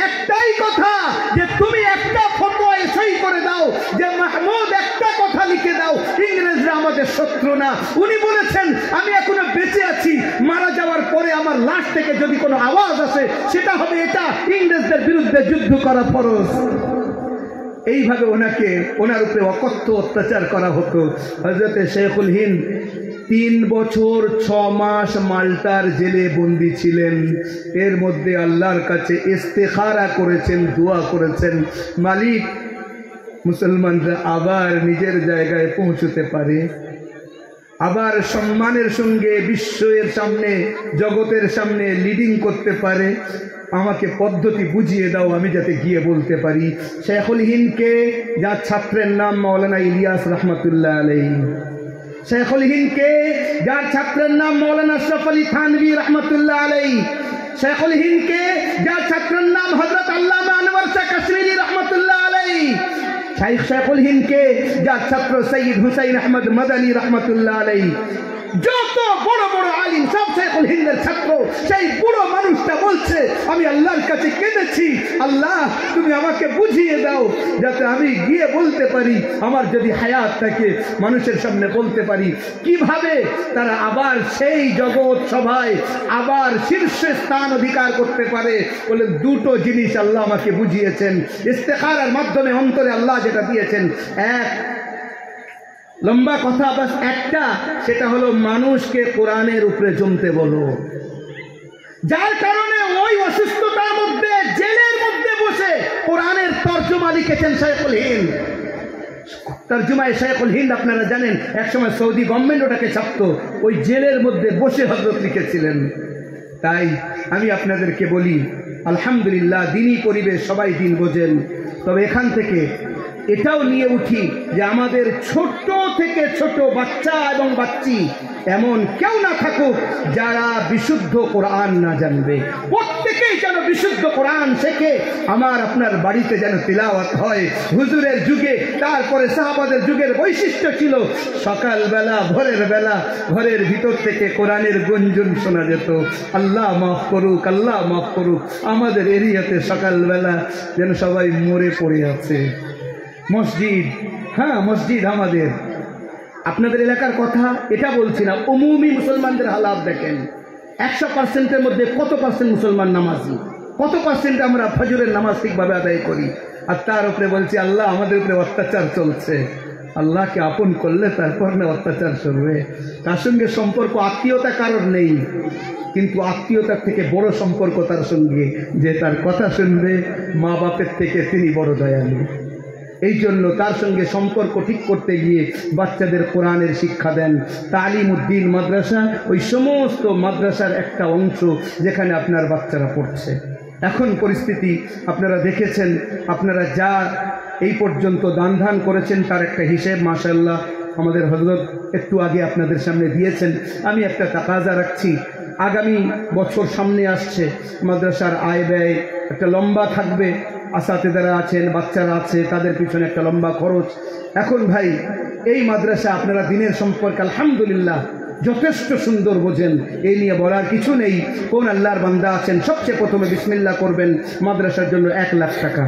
একটাই কথা যে তুমি একটা ফতোয়ায় সই করে দাও যে মাহমুদ একটা কথা লিখে দাও, ইংরেজরা আমাদের শত্রু না। উনি বলেছেন আমি এখনো বেঁচে আছি, মারা যাওয়ার পরে আমার লাশ থেকে যদি কোনো আওয়াজ আসে সেটা হবে এটা ইংরেজদের বিরুদ্ধে যুদ্ধ করা ফরজ। এইভাবে ওনার উপরে অকথ্য অত্যাচার করা হতো। হযরতে শেখুল হিন্দ 3 বছর 6 মাস মাল্টার জেলে বন্দী ছিলেন। এর মধ্যে আল্লাহর কাছে ইস্তেখারা করেছেন, দোয়া করেছেন, মালিক মুসলমানরা আবার নিজের জায়গায় পৌঁছতে পারে, আবার সম্মানের সঙ্গে বিশ্বের সামনে, জগতের সামনে লিডিং করতে পারে, আমাকে পদ্ধতি বুঝিয়ে দাও আমি যাতে গিয়ে বলতে পারি। শেখুল হিন্দকে, যার ছাত্রের নাম মাওলানা ইলিয়াস রহমতুল্লাহ আলাইহি, শেখুল হিন্দকে যার ছাত্রের নাম মাওলানা আশরাফ আলী থানভী রহমতুল্লাহ আলাইহি, শেখুল হিন্দকে যার ছাত্রের নাম হযরত আল্লামা আনোয়ার শাহ কাশ্মীরি রহমতুল্লাহ আলাইহি, শেখুল হিন্দকে যার ছাত্র সৈয়দ হুসাইন আহমদ মাদানী রহমতুল্লাহ আলাইহি, যত বড় বড় আলিম সব শেখুল হিন্দের ছাত্র। সেই বুড়ো মানুষটা বলছে আমি আল্লাহর কাছে কেঁদেছি, আল্লাহ তুমি আমাকে বুঝিয়ে দাও যাতে আমি গিয়ে বলতে পারি, আমার যদি হায়াত থাকে মানুষের সামনে বলতে পারি কিভাবে তারা আবার সেই জগৎ সভায় আবার শীর্ষে স্থান অধিকার করতে পারে। বলে দুটো জিনিস আল্লাহ আমাকে বুঝিয়েছেন, ইস্তেখারার মাধ্যমে অন্তরে আল্লাহ যেটা দিয়েছেন। এক, লম্বা কথা বাস একটা, সেটা হলো মানুষকে কোরআনের উপরে জমতে বলো। যার কারণে ওই অসুস্থতার মধ্যে জেলের মধ্যে বসে কোরআনের তর্জমা লিখেছেন শেখুল হিন্দ। তর্জমায় শেখুল হিন্দ আপনারা জানেন একসময় সৌদি গভর্নমেন্ট ওটাকে ছাপতো, ওই জেলের মধ্যে বসে হযরত লিখেছিলেন। তাই আমি আপনাদেরকে বলি আলহামদুলিল্লাহ দিনী পরিবেশ, সবাই দিন বোঝেন। তবে এখান থেকে এটাও নিয়ে উঠি যে আমাদের ছোট থেকে ছোট বাচ্চা এবং বাচ্চি এমন কেউ না থাকুক যারা বিশুদ্ধ কোরআন না জানবে। প্রত্যেকেই যেন বিশুদ্ধ কোরআন শেখে, আমার আপনার বাড়িতে যেন তিলাওয়াত হয়। হুজুরের যুগে, তারপরে সাহাবাদের যুগের বৈশিষ্ট্য ছিল সকালবেলা ভোরের বেলা ঘরের ভিতর থেকে কোরআনের গুঞ্জন শোনা যেত। আল্লাহ মাফ করুক, আল্লাহ মাফ করুক, আমাদের এরিয়াতে সকালবেলা যেন সবাই মরে পড়ে আছে। মসজিদ, হ্যাঁ মসজিদ আমাদের, আপনাদের এলাকার কথা এটা বলছি না, উমুমি মুসলমানদের হালাত দেখেন। 100%-এর মধ্যে কত পার্সেন্ট মুসলমান নামাজি, কত পার্সেন্ট আমরা ফজরের নামাজ ঠিকভাবে আদায় করি? আর তার উপরে বলছি আল্লাহ আমাদের উপরে অত্যাচার চলছে। আল্লাহকে আপন করলে তারপর না অত্যাচার চলবে। তার সঙ্গে সম্পর্ক আত্মীয়তা কারোর নেই, কিন্তু আত্মীয়তার থেকে বড় সম্পর্ক তার সঙ্গে যে তার কথা শুনবে, মা বাপের থেকে তিনি বড় দয়ালু। এই জন্য তার সঙ্গে সম্পর্ক ঠিক করতে গিয়ে বাচ্চাদের কোরআনের শিক্ষা দেন। তালিম উদ্দিন মাদ্রাসা ওই সমস্ত মাদ্রাসার একটা অংশ যেখানে আপনার বাচ্চারা পড়ছে। এখন পরিস্থিতি আপনারা দেখেছেন, আপনারা যা এই পর্যন্ত দান ধান করেছেন তার একটা হিসেব মাশাআল্লাহ আমাদের হযরত একটু আগে আপনাদের সামনে দিয়েছেন। আমি একটা তাকাজা রাখছি, আগামী বছর সামনে আসছে, মাদ্রাসার আয় ব্যয় একটা লম্বা থাকবে, আসাতেদারা আছেন, বাচ্চারা আছে, তাদের পিছনে একটা লম্বা খরচ। এখন ভাই এই মাদ্রাসা আপনারা দিনের সম্পর্কে আলহামদুলিল্লাহ যথেষ্ট সুন্দর বোঝেন, এই নিয়ে বলার কিছু নেই। কোন আল্লাহর বান্দা আছেন সবচেয়ে প্রথমে বিসমিল্লাহ করবেন, মাদ্রাসার জন্য 1 লাখ টাকা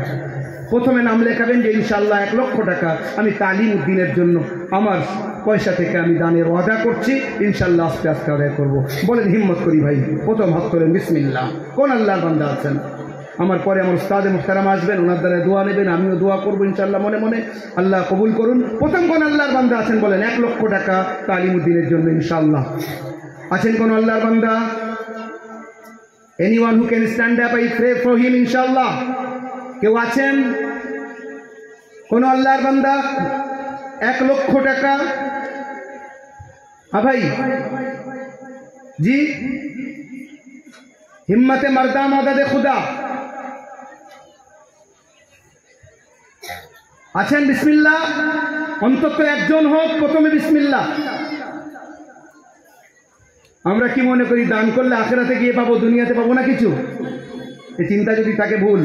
প্রথমে নাম লেখাবেন যে ইনশাআল্লাহ 1 লক্ষ টাকা আমি তালিম উদ্দিনের জন্য আমার পয়সা থেকে আমি দানের ওয়াদা করছি, ইনশাআল্লাহ আস্তে আস্তে আদায় করবো। বলেন হিম্মত করি ভাই, প্রথম হাত তোলেন বিসমিল্লাহ। কোন আল্লাহর বান্দা আছেন? আমার পরে আমার উস্তাদে মুহতারাম আসবেন, ওনার দ্বারা দোয়া নেবেন, আমিও দোয়া করবো ইনশাআল্লাহ মনে মনে, আল্লাহ কবুল করুন। প্রথম কোন আল্লাহর বান্দা আছেন বলেন? 1 লক্ষ টাকা তালিম উদ্দিনের জন্য ইনশাআল্লাহ। আছেন কোন আল্লাহর বান্দা? Anyone who can stand up, I pray for him ইনশাআল্লাহ। কেউ আছেন কোন আল্লাহর বান্দা? 1 লক্ষ টাকা। হ্যাঁ ভাই, জি, হিম্মতে মারদা মাদাদে খুদা আছেন? বিসমিল্লাহ, অন্তত একজন হোক প্রথমে বিসমিল্লাহ। আমরা কি মনে করি দান করলে আখিরাতে গিয়ে পাবো, দুনিয়াতে পাবো না কিছু? এই চিন্তা যদি থাকে ভুল।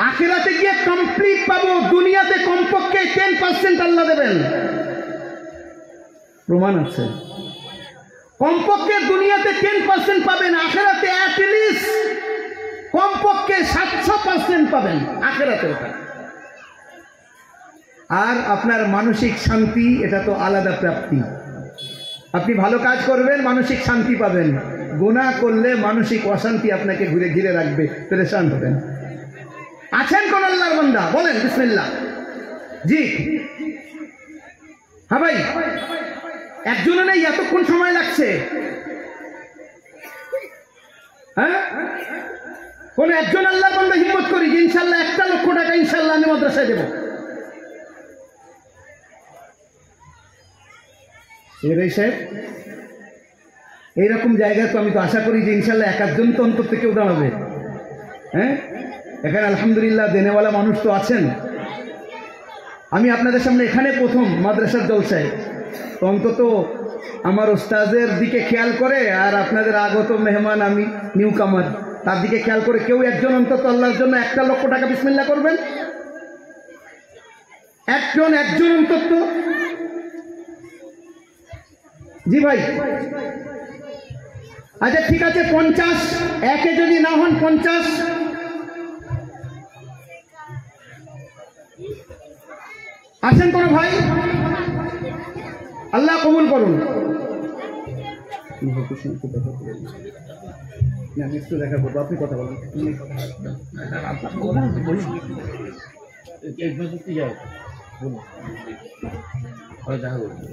আখিরাতে গিয়ে কমপ্লিট পাবো, দুনিয়াতে কমপক্ষে 10% আল্লাহ দেবেন, প্রমাণ আছে। কমপক্ষে দুনিয়াতে 10% পাবেন, আখিরাতে অ্যাটলিস্ট কমপক্ষে 700% পাবেন আখিরাতে। আর আপনার মানসিক শান্তি, এটা তো আলাদা প্রাপ্তি। আপনি ভালো কাজ করবেন, মানসিক শান্তি পাবেন। গুনাহ করলে মানসিক অশান্তি আপনাকে ঘুরে ঘিরে রাখবে, পেরেশান হবেন। আছেন কোন আল্লাহর বান্দা? বলেন বিসমিল্লাহ। জি, হ্যাঁ ভাই, একজনও নেই? এতক্ষণ সময় লাগছে? হ্যাঁ, কোন একজন আল্লাহর বান্দা হিম্মত করি যে ইনশাআল্লাহ 1 লক্ষ টাকা ইনশাআল্লাহ আমি মাদ্রাসায় দেব? এরাই সাহেব, এইরকম জায়গায় তো আমি তো আশা করি যে ইনশাআল্লাহ 1 জন তো অন্তর থেকেও দাঁড়াবে। হ্যাঁ, এখানে আলহামদুলিল্লাহ দেনেওয়ালা মানুষ তো আছেন। আমি আপনাদের সামনে এখানে প্রথম মাদ্রাসার জলসায়, তো অন্তত আমার ওস্তাদের দিকে খেয়াল করে আর আপনাদের আগত মেহমান, আমি নিউ কামার, তার দিকে খেয়াল করে কেউ একজন অন্তত আল্লাহর জন্য 1 লক্ষ টাকা বিসমিল্লাহ করবেন। একজন অন্তত। জি ভাই, আচ্ছা ঠিক আছে, 50, একে যদি না হন 50। আসেন কোন ভাই? আল্লাহ কবুল করুন। আমি একটু দেখা করবো, আপনি কথা বলেন। দেখা করবো।